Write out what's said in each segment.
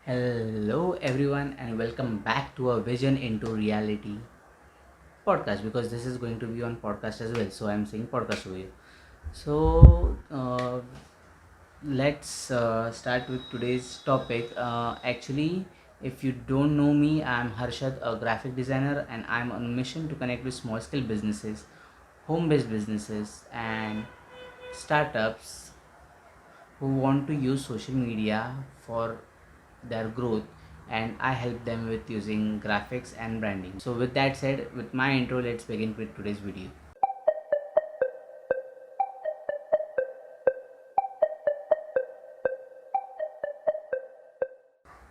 Hello, everyone, and welcome back to a Vision into Reality podcast because this is going to be on podcast as well. So, I'm saying podcast over here. So, let's start with today's topic. Actually, if you don't know me, I'm Harshad, a graphic designer, and I'm on a mission to connect with small scale businesses, home based businesses, and startups who want to use social media for their growth, and I help them with using graphics and branding. So with that said, with my intro, let's begin with today's video.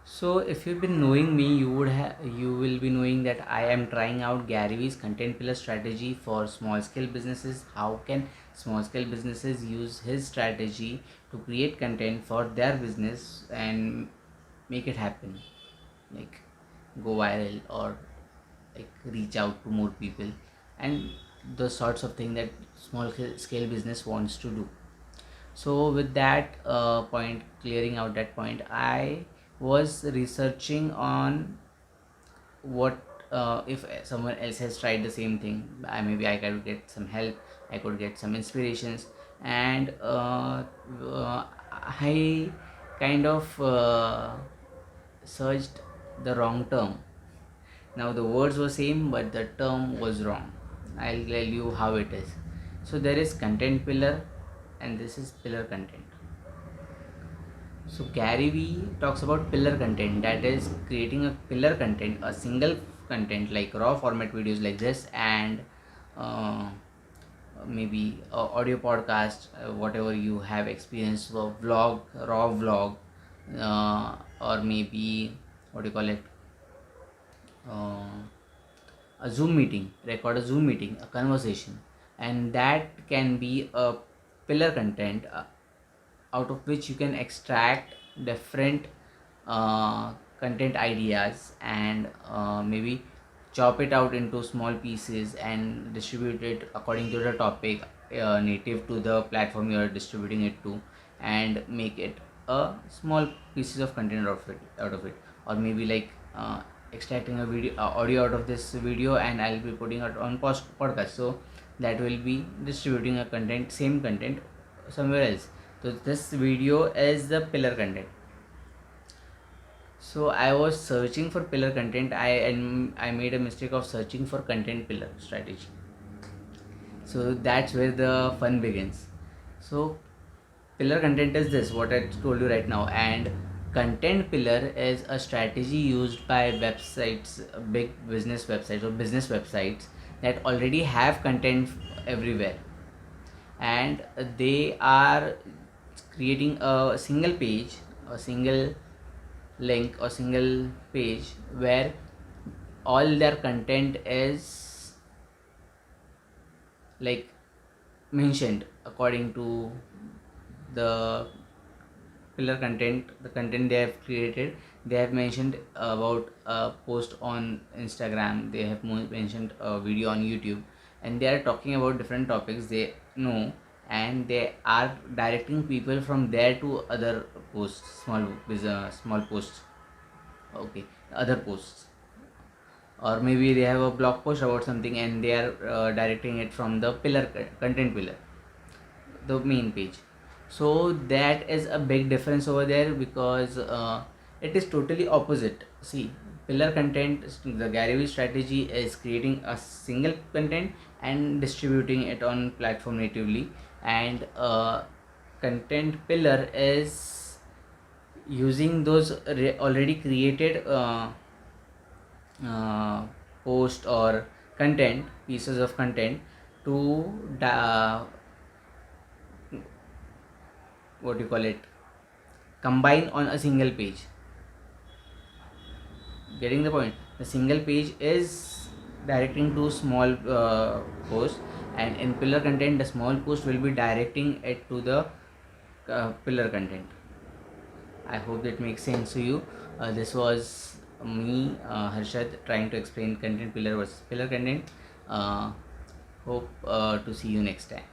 So if you've been knowing me, you will be knowing that I am trying out Gary Vee's content pillar strategy for small scale businesses. How can small scale businesses use his strategy to create content for their business and make it happen, like go viral or like reach out to more people, and the sorts of thing that small scale business wants to do. So with that point, clearing out that point, I was researching on what if someone else has tried the same thing. Maybe I could get some help, I could get some inspirations, and I kind of searched the wrong term. Now the words were same, but the term was wrong. I'll tell you how it is. So there is content pillar, and this is pillar content. So Gary Vee talks about pillar content, that is creating a pillar content, a single content like raw format videos like this, and uh, maybe audio podcast, whatever you have experienced, vlog, raw vlog, or maybe what do you call it? Uh, a Zoom meeting, record a Zoom meeting, a conversation, and that can be a pillar content out of which you can extract different content ideas and maybe chop it out into small pieces and distribute it according to the topic native to the platform you are distributing it to, and make it a small pieces of content out of it, or maybe like extracting a video audio out of this video, and I'll be putting it on podcast, so that will be distributing a content, same content somewhere else. So this video is the pillar content. So I was searching for pillar content, I made a mistake of searching for content pillar strategy. So that's where the fun begins. So pillar content is this, what I told you right now, and content pillar is a strategy used by websites, big business websites or business websites that already have content everywhere, and they are creating a single page, a single link or single page where all their content is like mentioned according to the pillar content, the content they have created. They have mentioned about a post on Instagram, they have mentioned a video on YouTube, and they are talking about different topics they know, and they are directing people from there to other posts, small posts, okay, other posts, or maybe they have a blog post about something and they are directing it from the content pillar, the main page. So that is a big difference over there, because it is totally opposite. See, pillar content, the Gary Vee strategy is creating a single content and distributing it on platform natively, and content pillar is using those already created uh, post or content, pieces of content, to what do you call it, combine on a single page. Getting the point? The single page is directing to small post, and in pillar content the small post will be directing it to the pillar content. I hope that makes sense to you. This was me, Harshad, trying to explain content pillar versus pillar content. uh, Hope to see you next time.